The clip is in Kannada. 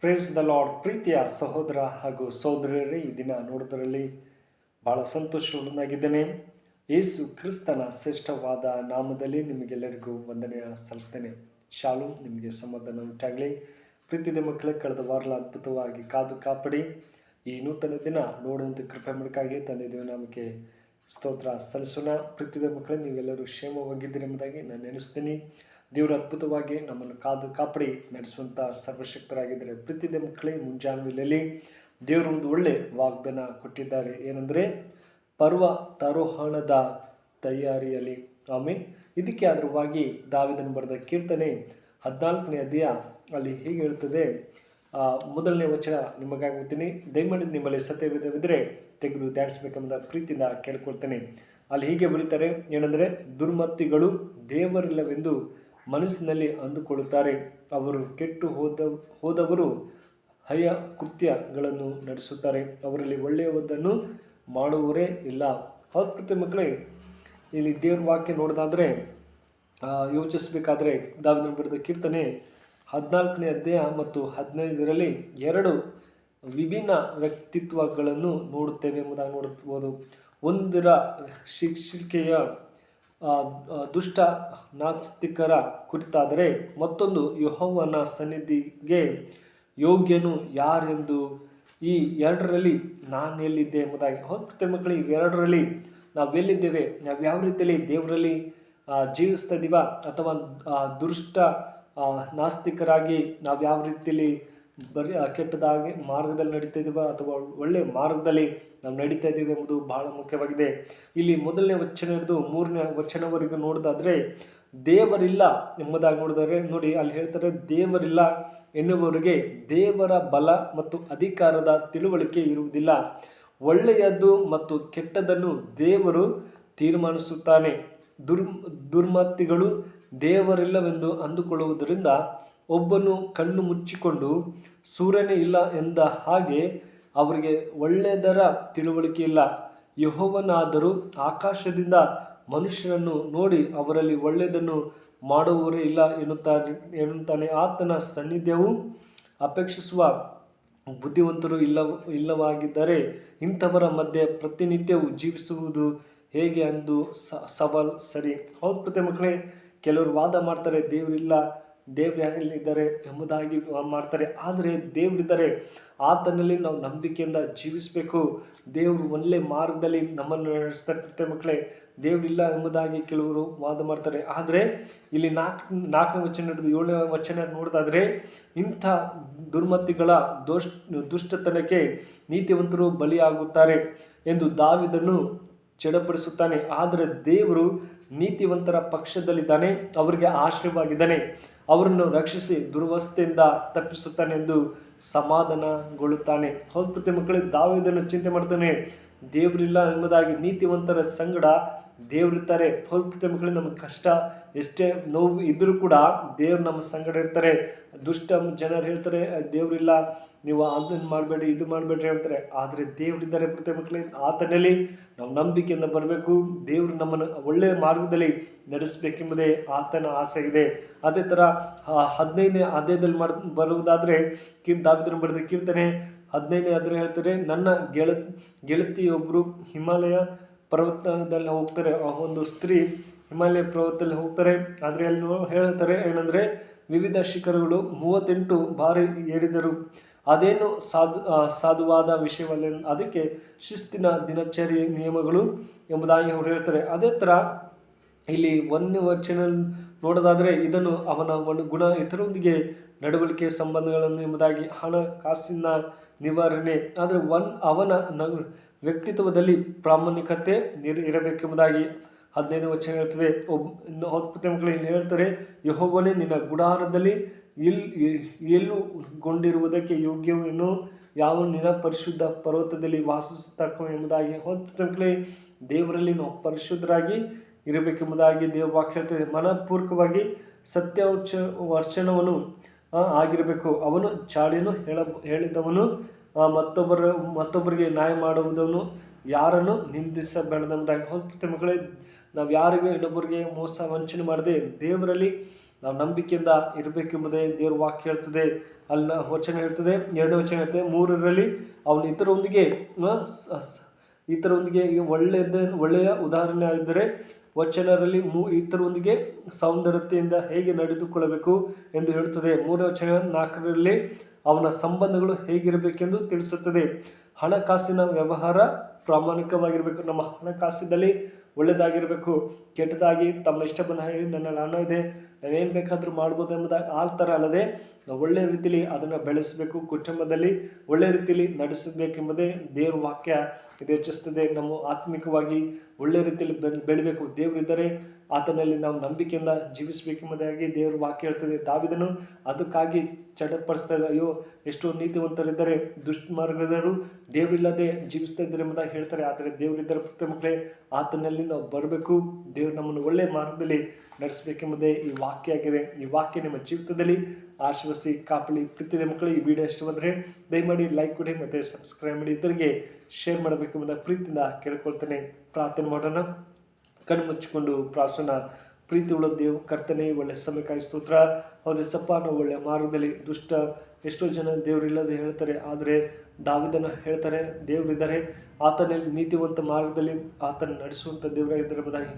Praise the lord. ಪ್ರೀತಿಯ ಸಹೋದರ ಹಾಗೂ ಸಹೋದರಿಯರೇ, ಈ ದಿನ ನೋಡೋದರಲ್ಲಿ ಬಹಳ ಸಂತೋಷವಾಗಿದ್ದೇನೆ. ಯೇಸು ಕ್ರಿಸ್ತನ ಶ್ರೇಷ್ಠವಾದ ನಾಮದಲ್ಲಿ ನಿಮಗೆಲ್ಲರಿಗೂ ವಂದನೆಯ ಸಲ್ಲಿಸ್ತೇನೆ. ಶಾಲೋಮ್, ನಿಮಗೆ ಸಮಾಧಾನ ಉಂಟಾಗಲಿ. ಪ್ರೀತಿಯ ಮಕ್ಕಳೇ, ಕಳೆದ ವಾರ ಅದ್ಭುತವಾಗಿ ಕಾದು ಕಾಪಾಡಿ ಈ ನೂತನ ದಿನ ನೋಡುವಂತೆ ಕೃಪೆ ಮಾಡಕ್ಕಾಗಿ ತಂದೆ ದೇವನಾಮಕ್ಕೆ ಸ್ತೋತ್ರ ಸಲ್ಲಿಸೋಣ. ಪ್ರೀತಿಯ ಮಕ್ಕಳೇ, ನೀವೆಲ್ಲರೂ ಕ್ಷೇಮವಾಗಿದ್ದೀರಿ ಎಂಬುದಾಗಿ ನಾನು ನೆನೆಸ್ತೀನಿ. ದೇವರು ಅದ್ಭುತವಾಗಿ ನಮ್ಮನ್ನು ಕಾದು ಕಾಪಾಡಿ ನಡೆಸುವಂಥ ಸರ್ವಶಕ್ತರಾಗಿದ್ದಾರೆ. ಪ್ರೀತಿಯ ಮಕ್ಕಳೇ, ಮುಂಜಾನೆಯಲ್ಲಿ ದೇವರು ಒಂದು ಒಳ್ಳೆ ವಾಗ್ದಾನ ಕೊಟ್ಟಿದ್ದಾರೆ. ಏನಂದರೆ ಪರ್ವತಾರೋಹಣದ ತಯಾರಿಯಲ್ಲಿ. ಆಮೇಲೆ ಇದಕ್ಕೆ ಆಧಾರವಾಗಿ ದಾವೀದನು ಬರೆದ ಕೀರ್ತನೆ 14ನೇ ಅಧ್ಯಾಯ ಅಲ್ಲಿ ಹೀಗೆ ಹೇಳ್ತದೆ. ಮೊದಲನೇ ವಚನ ನಿಮಗಾಗಿ ಓದ್ತೀನಿ. ದಯಮಾಡಿ ನಿಮ್ಮಲ್ಲಿ ಸತ್ಯವಿದ್ದರೆ ತೆಗೆದು ಧ್ಯಾನಿಸಬೇಕೆಂಬ ಪ್ರೀತಿಯಿಂದ ಕೇಳ್ಕೊಳ್ತೇನೆ. ಅಲ್ಲಿ ಹೀಗೆ ಬರೀತಾರೆ, ಏನಂದರೆ ದುರ್ಮತಿಗಳು ದೇವರಿಲ್ಲವೆಂದು ಮನಸ್ಸಿನಲ್ಲಿ ಅಂದುಕೊಳ್ಳುತ್ತಾರೆ. ಅವರು ಕೆಟ್ಟು ಹೋದವರು ಹಯ ಕೃತ್ಯಗಳನ್ನು ನಡೆಸುತ್ತಾರೆ. ಅವರಲ್ಲಿ ಒಳ್ಳೆಯದನ್ನು ಮಾಡುವವರೇ ಇಲ್ಲ. ಹೌದು ಮಕ್ಕಳೇ, ಇಲ್ಲಿ ದೇವ್ರ ವಾಕ್ಯ ನೋಡೋದಾದರೆ ಯೋಚಿಸಬೇಕಾದ್ರೆ ದಾವೀದನು ಬರೆದ ಕೀರ್ತನೆ 14ನೇ ಅಧ್ಯಾಯ ಮತ್ತು 15ರಲ್ಲಿ ಎರಡು ವಿಭಿನ್ನ ವ್ಯಕ್ತಿತ್ವಗಳನ್ನು ನೋಡುತ್ತೇವೆ ಎಂಬುದಾಗಿ ನೋಡಬಹುದು. ಒಂದರ ಶಿಕ್ಷಿಕೆಯ ದುಷ್ಟ ನಾಸ್ತಿಕರ ಕುರಿತಾದರೆ, ಮತ್ತೊಂದು ಯೆಹೋವನ ಸನ್ನಿಧಿಗೆ ಯೋಗ್ಯನು ಯಾರೆಂದು. ಈ ಎರಡರಲ್ಲಿ ನಾನು ಎಲ್ಲಿದ್ದೆ ಎಂಬುದಾಗಿ. ಹೌದು ಮಕ್ಕಳು, ಎರಡರಲ್ಲಿ ನಾವೆಲ್ಲಿದ್ದೇವೆ? ನಾವು ಯಾವ ರೀತಿಯಲ್ಲಿ ದೇವರಲ್ಲಿ ಜೀವಿಸ್ತಾ ಇದ್ದೀವ, ಅಥವಾ ದುಷ್ಟ ನಾಸ್ತಿಕರಾಗಿ ನಾವು ಯಾವ ರೀತಿಯಲ್ಲಿ ಬರೀ ಕೆಟ್ಟದಾಗಿ ಮಾರ್ಗದಲ್ಲಿ ನಡೀತಾ ಇದ್ದೀವ, ಅಥವಾ ಒಳ್ಳೆಯ ಮಾರ್ಗದಲ್ಲಿ ನಾವು ನಡೀತಾ ಇದ್ದೀವಿ ಎಂಬುದು ಬಹಳ ಮುಖ್ಯವಾಗಿದೆ. ಇಲ್ಲಿ ಮೊದಲನೇ ವಚನ ಹಿಡಿದು 3ನೇ ವಚನವರೆಗೂ ನೋಡೋದಾದರೆ ದೇವರಿಲ್ಲ ಎಂಬುದಾಗಿ ನೋಡಿದರೆ ನೋಡಿ, ಅಲ್ಲಿ ಹೇಳ್ತಾರೆ, ದೇವರಿಲ್ಲ ಎನ್ನುವವರಿಗೆ ದೇವರ ಬಲ ಮತ್ತು ಅಧಿಕಾರದ ತಿಳುವಳಿಕೆ ಇರುವುದಿಲ್ಲ. ಒಳ್ಳೆಯದು ಮತ್ತು ಕೆಟ್ಟದನ್ನು ದೇವರು ತೀರ್ಮಾನಿಸುತ್ತಾನೆ. ದುರ್ಮತಿಗಳು ದೇವರಿಲ್ಲವೆಂದು ಅಂದುಕೊಳ್ಳುವುದರಿಂದ ಒಬ್ಬನು ಕಣ್ಣು ಮುಚ್ಚಿಕೊಂಡು ಸೂರ್ಯನೇ ಇಲ್ಲ ಎಂದ ಹಾಗೆ ಅವರಿಗೆ ಒಳ್ಳೆಯದರ ತಿಳುವಳಿಕೆ ಇಲ್ಲ. ಯೆಹೋವನಾದರೂ ಆಕಾಶದಿಂದ ಮನುಷ್ಯರನ್ನು ನೋಡಿ ಅವರಲ್ಲಿ ಒಳ್ಳೆಯದನ್ನು ಮಾಡುವವರೇ ಇಲ್ಲ ಎನ್ನುತ್ತಾನೆ. ಆತನ ಸಾನ್ನಿಧ್ಯವು ಅಪೇಕ್ಷಿಸುವ ಬುದ್ಧಿವಂತರು ಇಲ್ಲವಾಗಿದ್ದರೆ ಇಂಥವರ ಮಧ್ಯೆ ಪ್ರತಿನಿತ್ಯವೂ ಜೀವಿಸುವುದು ಹೇಗೆ ಅಂದು ಸವಾಲ್ ಸರಿ. ಹೌದು ಪ್ರತಿ ಮಕ್ಕಳೇ, ಕೆಲವರು ವಾದ ಮಾಡ್ತಾರೆ, ದೇವರಿಲ್ಲ, ದೇವ್ರು ಎಲ್ಲಿದ್ದಾರೆ ಎಂಬುದಾಗಿ ಮಾಡ್ತಾರೆ. ಆದರೆ ದೇವರಿದ್ದಾರೆ, ಆತನಲ್ಲಿ ನಾವು ನಂಬಿಕೆಯಿಂದ ಜೀವಿಸಬೇಕು. ದೇವರು ಒಳ್ಳೆ ಮಾರ್ಗದಲ್ಲಿ ನಮ್ಮನ್ನು ನಡೆಸ್ತಾರೆ. ಪ್ರತಿ ಮಕ್ಕಳೇ, ದೇವರಿಲ್ಲ ಎಂಬುದಾಗಿ ಕೆಲವರು ವಾದ ಮಾಡ್ತಾರೆ. ಆದರೆ ಇಲ್ಲಿ 4ನೇ ವಚನ ಹಿಡಿದು 7ನೇ ವಚನ ನೋಡೋದಾದರೆ, ಇಂಥ ದುರ್ಮತಿಗಳ ದುಷ್ಟತನಕ್ಕೆ ನೀತಿವಂತರು ಬಲಿಯಾಗುತ್ತಾರೆ ಎಂದು ದಾವೀದನು ಚಡಪಡಿಸುತ್ತಾನೆ. ಆದರೆ ದೇವರು ನೀತಿವಂತರ ಪಕ್ಷದಲ್ಲಿದ್ದಾನೆ, ಅವರಿಗೆ ಆಶ್ರಯವಾಗಿದ್ದಾನೆ, ಅವರನ್ನು ರಕ್ಷಿಸಿ ದುರ್ವಸ್ಥೆಯಿಂದ ತಪ್ಪಿಸುತ್ತಾನೆ ಎಂದು ಸಮಾಧಾನಗೊಳ್ಳುತ್ತಾನೆ. ಹೌದು ಪ್ರತಿ ಮಕ್ಕಳು, ದಾವೀದನು ಚಿಂತೆ ಮಾಡ್ತಾನೆ, ದೇವರಿಲ್ಲ ಎಂಬುದಾಗಿ. ನೀತಿವಂತರ ಸಂಗಡ ದೇವರಿರ್ತಾರೆ. ಹೌದು ಪ್ರತಿ ಮಕ್ಕಳು, ನಮಗೆ ಕಷ್ಟ ಎಷ್ಟೇ ನೋವು ಇದ್ದರೂ ಕೂಡ ದೇವ್ರು ನಮ್ಮ ಸಂಗಡ ಇರ್ತಾರೆ. ದುಷ್ಟ ಜನರು ಹೇಳ್ತಾರೆ, ದೇವರಿಲ್ಲ, ನೀವು ಅದನ್ನು ಮಾಡಬೇಡಿ, ಇದು ಮಾಡಬೇಡ್ರಿ ಹೇಳ್ತಾರೆ. ಆದರೆ ದೇವರಿದ್ದಾರೆ ಪ್ರತಿ ಮಕ್ಕಳೇ. ಆತನಲ್ಲಿ ನಾವು ನಂಬಿಕೆಯಿಂದ ಬರಬೇಕು. ದೇವರು ನಮ್ಮನ್ನು ಒಳ್ಳೆಯ ಮಾರ್ಗದಲ್ಲಿ ನಡೆಸಬೇಕೆಂಬುದೇ ಆತನ ಆಸೆ ಇದೆ. ಅದೇ ಥರ 15ನೇ ಅಧ್ಯಾಯದಲ್ಲಿ ಬರುವುದಾದರೆ ದಾವೀದನು ಬರೆದ ಕೀರ್ತನೆ 15ನೇ ಅಧ್ಯಾಯ ಹೇಳ್ತಾರೆ, ನನ್ನ ಗೆಳತಿಯೊಬ್ಬರು ಹಿಮಾಲಯ ಪರ್ವತದಲ್ಲಿ ಹೋಗ್ತಾರೆ. ಒಂದು ಸ್ತ್ರೀ ಹಿಮಾಲಯ ಪರ್ವತದಲ್ಲಿ ಹೋಗ್ತಾರೆ. ಆದರೆ ಅಲ್ಲಿ ಹೇಳ್ತಾರೆ ಏನಂದರೆ, ವಿವಿಧ ಶಿಖರಗಳು 38 ಬಾರಿ ಏರಿದರು. ಅದೇನು ಸಾಧುವಾದ ವಿಷಯವಲ್ಲ, ಅದಕ್ಕೆ ಶಿಸ್ತಿನ ದಿನಚರಿ ನಿಯಮಗಳು ಎಂಬುದಾಗಿ ಅವರು ಹೇಳ್ತಾರೆ. ಅದೇ ಥರ ಇಲ್ಲಿ 1ನೇ ವಚನ ನೋಡೋದಾದರೆ, ಇದನ್ನು ಅವನ ಒಂದು ಗುಣ, ಇತರರೊಂದಿಗೆ ನಡವಳಿಕೆ ಸಂಬಂಧಗಳನ್ನು ಎಂಬುದಾಗಿ, ಹಣಕಾಸಿನ ನಿವಾರಣೆ. ಆದರೆ ಅವನ ವ್ಯಕ್ತಿತ್ವದಲ್ಲಿ ಪ್ರಾಮಾಣಿಕತೆ ಇರಬೇಕೆಂಬುದಾಗಿ 15ನೇ ವಚನ ಹೇಳ್ತದೆ. ಪ್ರತಿ ಮಕ್ಕಳು ಇಲ್ಲಿ ಹೇಳ್ತಾರೆ, ಯೆಹೋವನೇ ನಿನ್ನ ಗುಡಾರದಲ್ಲಿ ಎಲ್ಲುಗೊಂಡಿರುವುದಕ್ಕೆ ಯೋಗ್ಯವೇನು, ಯಾವ ನಿನ್ನ ಪರಿಶುದ್ಧ ಪರ್ವತದಲ್ಲಿ ವಾಸಿಸತಕ್ಕ ಎಂಬುದಾಗಿ. ಪ್ರತಿ ಮಕ್ಕಳೇ, ದೇವರಲ್ಲಿ ನಾವು ಪರಿಶುದ್ಧರಾಗಿ ಇರಬೇಕೆಂಬುದಾಗಿ ದೇವ ವಾಕ್ಯ ಹೇಳ್ತದೆ. ಮನಪೂರ್ವಕವಾಗಿ ಸತ್ಯ ವಚನವನ್ನು ಆಗಿರಬೇಕು. ಅವನು ಚಾಡಿಯನ್ನು ಹೇಳಿದವನು, ಮತ್ತೊಬ್ಬರಿಗೆ ನ್ಯಾಯ ಮಾಡುವುದನ್ನು ಯಾರನ್ನು ನಿಂದಿಸಬೇಡದೆಂಬುದಾಗಿ. ಪ್ರತಿ ಮಕ್ಕಳೇ, ನಾವು ಯಾರಿಗೂ ಇನ್ನೊಬ್ಬರಿಗೆ ಮೋಸ ವಂಚನೆ ಮಾಡದೆ ದೇವರಲ್ಲಿ ನಾವು ನಂಬಿಕೆಯಿಂದ ಇರಬೇಕೆಂಬುದೇ ದೇವರ ವಾಕ್ಯ ಹೇಳ್ತದೆ. ಅಲ್ಲಿನ ವಚನ ಹೇಳ್ತದೆ, 2ನೇ ವಚನ ಹೇಳ್ತದೆ, 3ರಲ್ಲಿ ಅವನು ಇತರರೊಂದಿಗೆ ಒಳ್ಳೆಯ ಉದಾಹರಣೆ ಆಗಿದ್ದರೆ ವಚನರಲ್ಲಿ ಇತರರೊಂದಿಗೆ ಸೌಂದರ್ಯತೆಯಿಂದ ಹೇಗೆ ನಡೆದುಕೊಳ್ಳಬೇಕು ಎಂದು ಹೇಳುತ್ತದೆ. 3ನೇ ವಚನ 4ರಲ್ಲಿ ಅವನ ಸಂಬಂಧಗಳು ಹೇಗಿರಬೇಕೆಂದು ತಿಳಿಸುತ್ತದೆ. ಹಣಕಾಸಿನ ವ್ಯವಹಾರ ಪ್ರಾಮಾಣಿಕವಾಗಿರಬೇಕು. ನಮ್ಮ ಹಣಕಾಸಿನಲ್ಲಿ ಒಳ್ಳೆಯದಾಗಿರಬೇಕು. ಕೆಟ್ಟದಾಗಿ ತಮ್ಮ ಇಷ್ಟ ಬಂದ ನನ್ನಲ್ಲಿ ಹಣ ಇದೆ, ನಾನೇನು ಬೇಕಾದರೂ ಮಾಡ್ಬೋದು ಎಂಬುದಾಗಿ ಆ ಥರ ಅಲ್ಲದೆ ನಾವು ಒಳ್ಳೆಯ ರೀತಿಯಲ್ಲಿ ಅದನ್ನು ಬೆಳೆಸಬೇಕು, ಕುಟುಂಬದಲ್ಲಿ ಒಳ್ಳೆಯ ರೀತಿಯಲ್ಲಿ ನಡೆಸಬೇಕೆಂಬುದೇ ದೇವರ ವಾಕ್ಯ ಇದು ಹೆಚ್ಚಿಸ್ತದೆ. ನಮ್ಮ ಆತ್ಮಿಕವಾಗಿ ಒಳ್ಳೆಯ ರೀತಿಯಲ್ಲಿ ಬೆಳಿಬೇಕು. ದೇವರಿದ್ದರೆ ಆತನಲ್ಲಿ ನಾವು ನಂಬಿಕೆಯಿಂದ ಜೀವಿಸಬೇಕೆಂಬುದಾಗಿ ದೇವರ ವಾಕ್ಯ ಹೇಳ್ತದೆ. ದಾವೀದನು ಅದಕ್ಕಾಗಿ ಚಡಪಡಿಸ್ತಾ ಇದ್ದ, ಅಯ್ಯೋ ಎಷ್ಟೋ ನೀತಿವಂತರಿದ್ದಾರೆ, ದುಷ್ಟಮಾರ್ಗದವರು ದೇವರಿಲ್ಲದೆ ಜೀವಿಸ್ತಾ ಇದ್ದಾರೆ ಎಂಬುದಾಗಿ ಹೇಳ್ತಾರೆ. ಆದರೆ ದೇವರಿದ್ದರೆ ಪುಟ್ಟ ಮಕ್ಕಳೇ, ಆತನಲ್ಲಿ ನಾವು ಬರಬೇಕು. ದೇವರು ನಮ್ಮನ್ನು ಒಳ್ಳೆಯ ಮಾರ್ಗದಲ್ಲಿ ನಡೆಸಬೇಕೆಂಬುದೇ ಈ ವಾಕ್ಯ ಆಗಿದೆ. ಈ ವಾಕ್ಯ ನಿಮ್ಮ ಜೀವಿತದಲ್ಲಿ ಆಶೀರ್ವದಿಸಿ ಕಾಪಲಿ. ಪ್ರೀತಿಯ ಮಕ್ಕಳು, ಈ ವಿಡಿಯೋ ಇಷ್ಟ ಬಂದರೆ ದಯಮಾಡಿ ಲೈಕ್ ಕೊಡಿ ಮತ್ತು ಸಬ್ಸ್ಕ್ರೈಬ್ ಮಾಡಿ, ಇತರಿಗೆ ಶೇರ್ ಮಾಡಬೇಕೆಂಬುದ ಪ್ರೀತಿಯಿಂದ ಕೇಳ್ಕೊಳ್ತೇನೆ. ಪ್ರಾರ್ಥನೆ ಮಾಡೋಣ. ಕಣ್ಣು ಮುಚ್ಚಿಕೊಂಡು ಪ್ರಾರ್ಥನಾ. ಪ್ರೀತಿ ಉಳ್ಳ ದೇವ್ ಕರ್ತನೆ, ಒಳ್ಳೆ ಸಮಯಕ್ಕಾಗಿ ಸ್ತೋತ್ರ. ಹೌದು ಸಪ್ಪ, ನಾವು ಒಳ್ಳೆಯ ಮಾರ್ಗದಲ್ಲಿ ಎಷ್ಟೋ ಜನ ದೇವರಿಲ್ಲದೆ ಹೇಳ್ತಾರೆ, ಆದರೆ ದಾವೀದನ ಹೇಳ್ತಾರೆ ದೇವರಿದ್ದಾರೆ, ಆತನಲ್ಲಿ ನೀತಿವಂತ ಮಾರ್ಗದಲ್ಲಿ ಆತನ ನಡೆಸುವಂಥ ದೇವರಾಗಿದ್ದಾರೆ ಎಂಬುದಾಗಿ